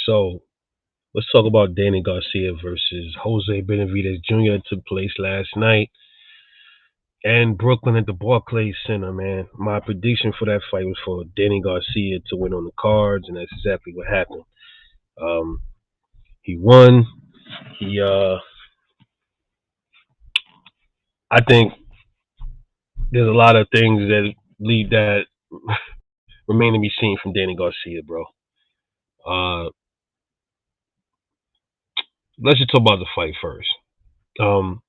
So let's talk about Danny Garcia versus Jose Benavidez Jr. It took place last night in Brooklyn at the Barclays Center, man. My prediction for that fight was for Danny Garcia to win on the cards, and that's exactly what happened. Um, he won. He, I think there's a lot of things that lead that remain to be seen from Danny Garcia, bro. Uh, let's just talk about the fight first. Um,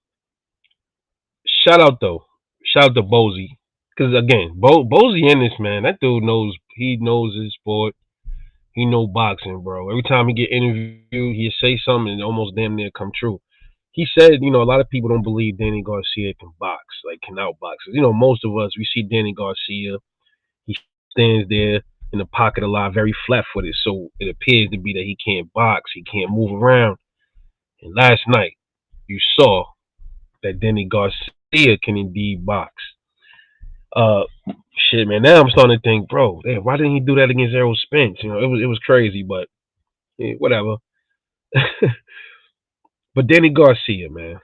shout out though, shout out to Bozy, because again, Bozy in this, man. That dude knows, he knows his sport. He know boxing, bro. Every time he get interviewed, he say something and almost damn near come true. He said, a lot of people don't believe Danny Garcia can box, like can outbox. Most of us, we see Danny Garcia, he stands there in the pocket a lot, very flat-footed. So it appears to be that he can't box, he can't move around. And last night, you saw that Danny Garcia can indeed box. Uh, shit, man. Now I'm starting to think, bro, damn, why didn't he do that against Errol Spence? It was crazy, but whatever. But Danny Garcia, man.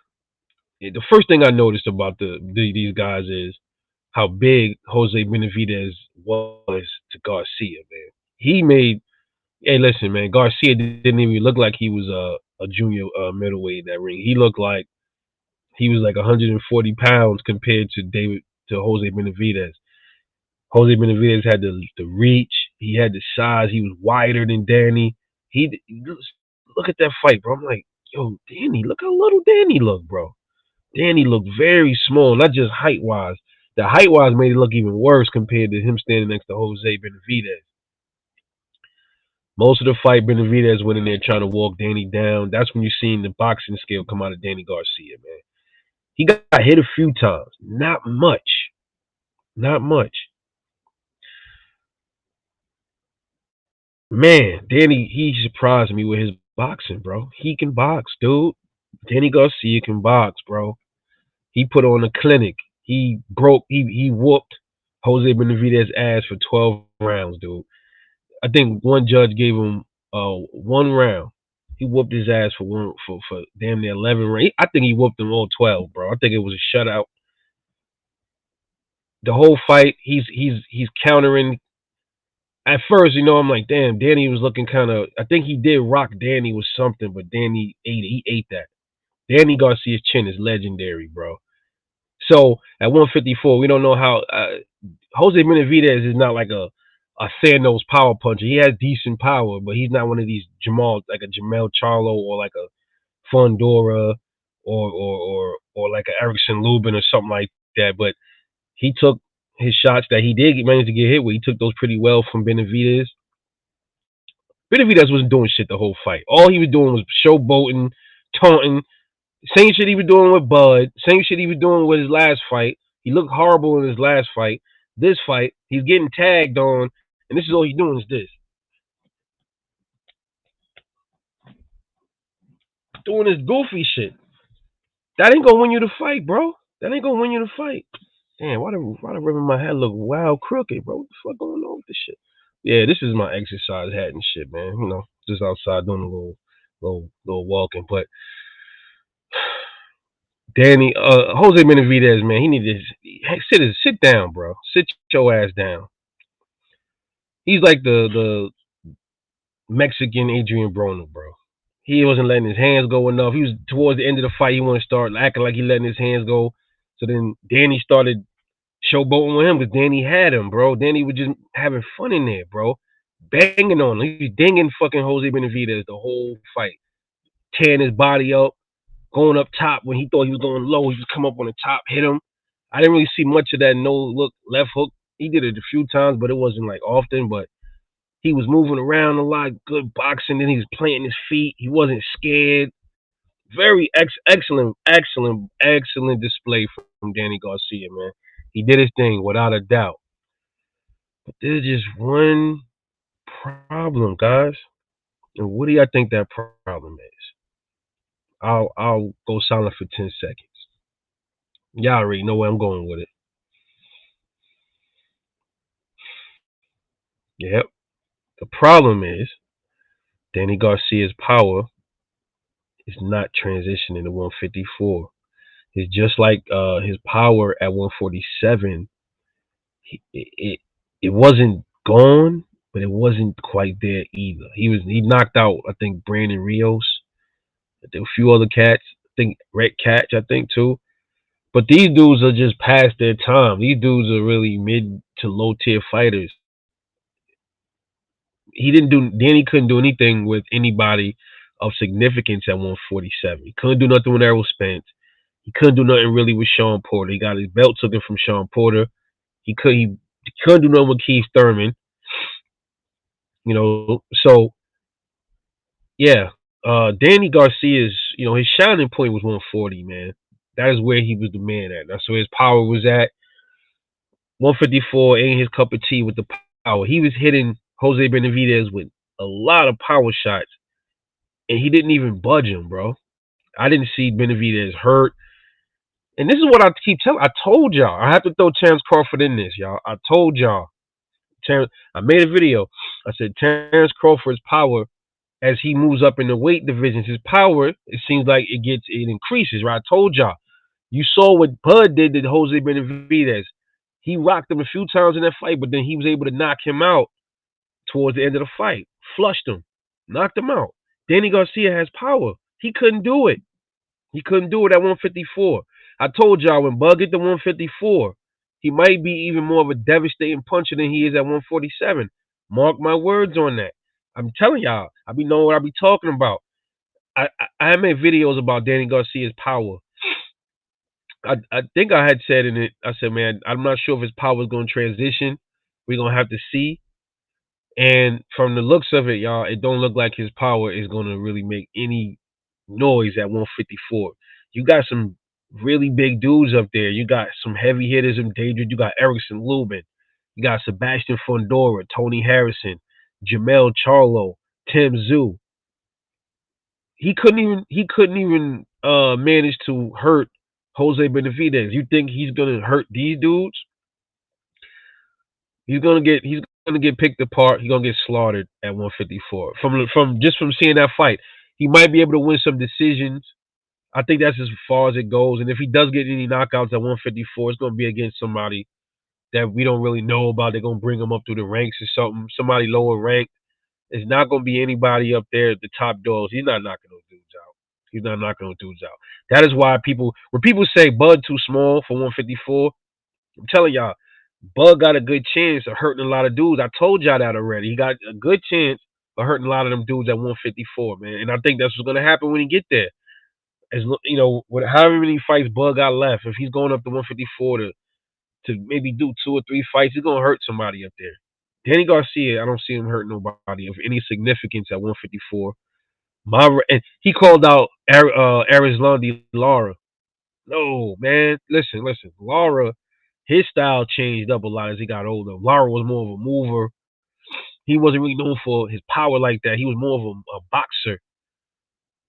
The first thing I noticed about these guys is how big Jose Benavidez was to Garcia, man. He made. Hey, listen, man. Garcia didn't even look like he was a junior middleweight in that ring. He looked like he was like 140 pounds compared to Jose Benavidez. Jose Benavidez had the reach. He had the size. He was wider than Danny. Look at that fight, bro. I'm like, yo, Danny, look how little Danny looked, bro. Danny looked very small, not just height wise. The height wise made it look even worse compared to him standing next to Jose Benavidez. Most of the fight, Benavidez went in there trying to walk Danny down. That's when you seen the boxing skill come out of Danny Garcia, man. He got hit a few times. Not much. Not much. Man, Danny, he surprised me with his boxing, bro. He can box, dude. Danny Garcia can box, bro. He put on a clinic. He whooped Jose Benavidez ass for 12 rounds, dude. I think one judge gave him 1 round. He whooped his ass for damn near 11 rounds. I think he whooped him all 12, bro. I think it was a shutout. The whole fight, he's countering. At first, I'm like, damn, Danny was looking kind of. I think he did rock Danny with something, but Danny ate it. He ate that. Danny Garcia's chin is legendary, bro. So at 154, we don't know how. Jose Benavidez is not like a Thanos power puncher. He has decent power, but he's not one of these like a Jamel Charlo or like a Fundora or like a Erickson Lubin or something like that. But he took his shots that he did manage to get hit with. He took those pretty well from Benavidez. Benavidez wasn't doing shit the whole fight. All he was doing was showboating, taunting, same shit he was doing with Bud, same shit he was doing with his last fight. He looked horrible in his last fight. This fight, he's getting tagged on, and this is all he's doing is this. Doing this goofy shit. That ain't gonna win you the fight, bro. That ain't gonna win you the fight. Damn, why the rim of my head look wild crooked, bro? What the fuck going on with this shit? Yeah, this is my exercise hat and shit, man. Just outside doing a little walking. But Danny, Jose Benavidez, man, he need to sit down, bro. Sit your ass down. He's like the Mexican Adrian Broner, bro. He wasn't letting his hands go enough. He was towards the end of the fight. He wanted to start acting like he letting his hands go. So then Danny started showboating with him because Danny had him, bro. Danny was just having fun in there, bro. Banging on him. He was dinging fucking Jose Benavidez the whole fight. Tearing his body up. Going up top when he thought he was going low. He just come up on the top, hit him. I didn't really see much of that no look left hook. He did it a few times, but it wasn't like often. But he was moving around a lot, good boxing. Then he was planting his feet. He wasn't scared. Very excellent display from Danny Garcia, man. He did his thing without a doubt. But there's just one problem, guys. And what do y'all think that problem is? I'll go silent for 10 seconds. Y'all already know where I'm going with it. Yep. The problem is Danny Garcia's power is not transitioning to 154. It's just like his power at 147. It wasn't gone, but it wasn't quite there either. He knocked out I think Brandon Rios, a few other cats. I think Red Catch I think too. But these dudes are just past their time. These dudes are really mid to low tier fighters. Danny couldn't do anything with anybody of significance at 147. He couldn't do nothing with Errol Spence. He couldn't do nothing really with Sean Porter. He got his belt taken from Sean Porter. He couldn't do nothing with Keith Thurman. So yeah. Danny Garcia's, his shining point was 140, man. That is where he was the man at. That's where his power was at. 154 ain't his cup of tea with the power. He was hitting Jose Benavidez with a lot of power shots, and he didn't even budge him, bro. I didn't see Benavidez hurt. And this is what I keep telling. I told y'all. I have to throw Terrence Crawford in this, y'all. I told y'all. I made a video. I said Terrence Crawford's power as he moves up in the weight divisions, his power, it seems like it increases, right? I told y'all. You saw what Bud did to Jose Benavidez. He rocked him a few times in that fight, but then he was able to knock him out towards the end of the fight. Flushed him. Knocked him out. Danny Garcia has power. He couldn't do it. He couldn't do it at 154. I told y'all when Bud get to 154, he might be even more of a devastating puncher than he is at 147. Mark my words on that. I'm telling y'all, I be knowing what I be talking about. I made videos about Danny Garcia's power. I think I had said in it, I said, man, I'm not sure if his power is going to transition. We're going to have to see. And from the looks of it, y'all, it don't look like his power is going to really make any noise at 154. You got some really big dudes up there. You got some heavy hitters in danger. You got Erickson Lubin. You got Sebastian Fundora, Tony Harrison, Jamel Charlo, Tim Zoo. He couldn't even manage to hurt Jose Benavidez. You think he's gonna hurt these dudes? He's gonna get picked apart. He's gonna get slaughtered at 154. From seeing that fight, he might be able to win some decisions. I think that's as far as it goes. And if he does get any knockouts at 154, it's gonna be against somebody that we don't really know about. They're gonna bring him up through the ranks or something. Somebody lower ranked. It's not gonna be anybody up there at the top dogs. He's not knocking those dudes out. He's not knocking those dudes out. That is why when people say Bud too small for 154, I'm telling y'all, Bud got a good chance of hurting a lot of dudes. I told y'all that already. He got a good chance of hurting a lot of them dudes at 154, man. And I think that's what's gonna happen when he get there. As with however many fights Bud got left, if he's going up to 154 to maybe do 2 or 3 fights, he's gonna hurt somebody up there. Danny Garcia, I don't see him hurt nobody of any significance at 154. And he called out Arislandi Lara. No, man. Listen. Lara, his style changed up a lot as he got older. Lara was more of a mover. He wasn't really known for his power like that. He was more of a boxer.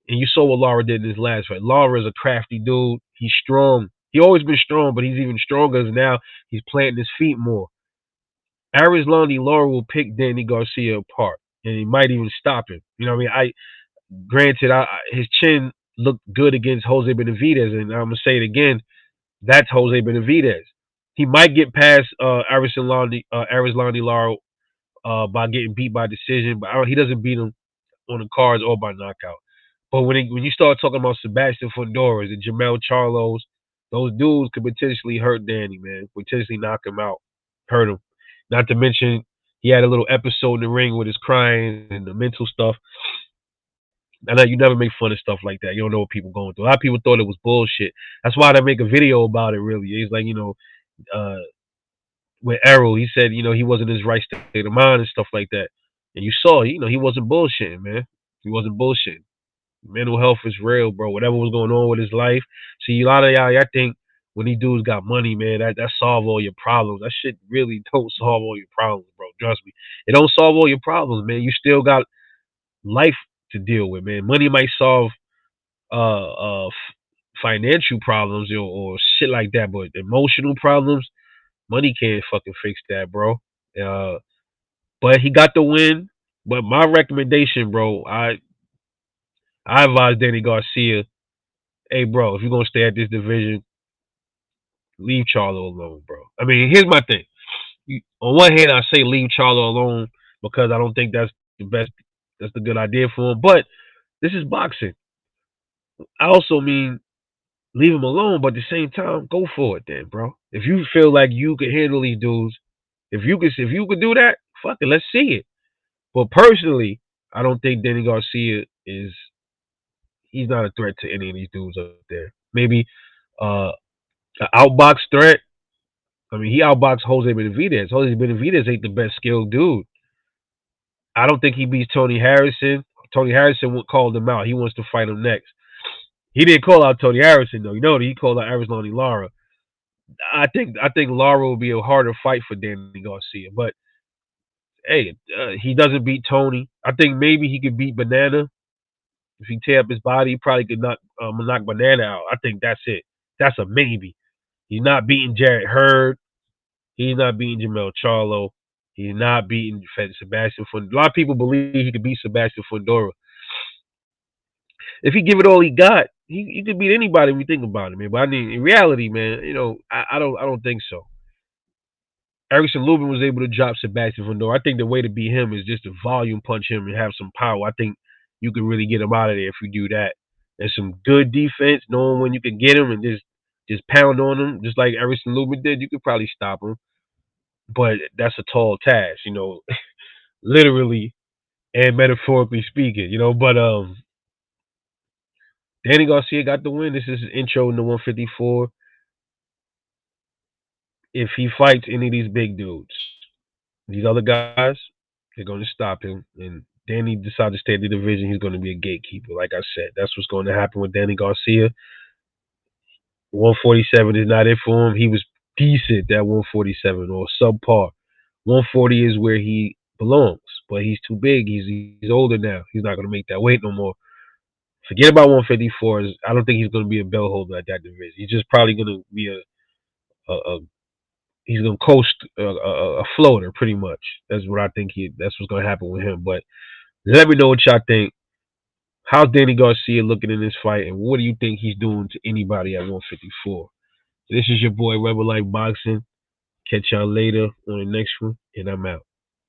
And you saw what Lara did in his last fight. Lara is a crafty dude. He's strong. He always been strong, but he's even stronger now. He's planting his feet more. Arislandi Lara will pick Danny Garcia apart, and he might even stop him. You know what I mean? Granted, his chin looked good against Jose Benavidez, and I'm gonna say it again. That's Jose Benavidez. He might get past Arislandi Lara by getting beat by decision, but he doesn't beat him on the cards or by knockout. But when you start talking about Sebastian Fundoras and Jamel Charlos, those dudes could potentially hurt Danny, man. Potentially knock him out, hurt him. Not to mention he had a little episode in the ring with his crying and the mental stuff. I know you never make fun of stuff like that. You don't know what people going through. A lot of people thought it was bullshit. That's why they make a video about it. Really, he's like, uh, with Errol, he said, he wasn't in his right state of mind and stuff like that. And you saw, he wasn't bullshitting, man. He wasn't bullshitting. Mental health is real, bro. Whatever was going on with his life. See, a lot of y'all think when these dudes got money, man, that solve all your problems. That shit really don't solve all your problems, bro. Trust me. It don't solve all your problems, man. You still got life to deal with, man. Money might solve financial problems or shit like that, but emotional problems, money can't fucking fix that, bro. But he got the win. But my recommendation, bro, I advise Danny Garcia, hey, bro, if you're gonna stay at this division, leave Charlo alone, bro. I mean, here's my thing. On one hand, I say leave Charlo alone because I don't think that's the best. That's the good idea for him. But this is boxing. I also mean leave him alone, but at the same time, go for it, then, bro. If you feel like you can handle these dudes, if you could do that, fuck it, let's see it. But personally, I don't think Danny Garcia is. He's not a threat to any of these dudes up there. Maybe uh, an outbox threat. I mean, he outboxed Jose Benavidez. Jose Benavidez ain't the best skilled dude. I don't think he beats Tony Harrison. Tony Harrison called him out. He wants to fight him next. He didn't call out Tony Harrison though. You know, he called out Arizona Lara. I think Lara will be a harder fight for Danny Garcia. But hey, he doesn't beat Tony. I think maybe he could beat Banana if he tear up his body. He probably could knock Banana out. I think that's it. That's a maybe. He's not beating Jarrett Hurd. He's not beating Jamel Charlo. He's not beating Sebastian Fundora. A lot of people believe he could beat Sebastian Fundora. If he give it all he got, he could beat anybody when you think about it, man. But I mean, in reality, man, I don't think so. Erickson Lubin was able to drop Sebastian Fundora. I think the way to beat him is just to volume punch him and have some power. I think you could really get him out of there if you do that. And some good defense, knowing when you can get him and just pound on him, just like Erickson Lubin did. You could probably stop him, but that's a tall task, literally and metaphorically speaking, But Danny Garcia got the win. This is his intro in the 154. If he fights any of these big dudes, these other guys, they're going to stop him. And Danny decides to stay in the division. He's going to be a gatekeeper. Like I said, that's what's going to happen with Danny Garcia. 147 is not it for him. He was decent at 147 or subpar. 140 is where he belongs, but he's too big. He's older now. He's not going to make that weight no more. Forget about 154. I don't think he's going to be a bell holder at that division. He's just probably going to be a he's going to coast a floater pretty much. That's what I think. That's what's going to happen with him. But let me know what y'all think. How's Danny Garcia looking in this fight, and what do you think he's doing to anybody at 154? This is your boy Rebel Life Boxing. Catch y'all later on the next one, and I'm out.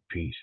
Peace.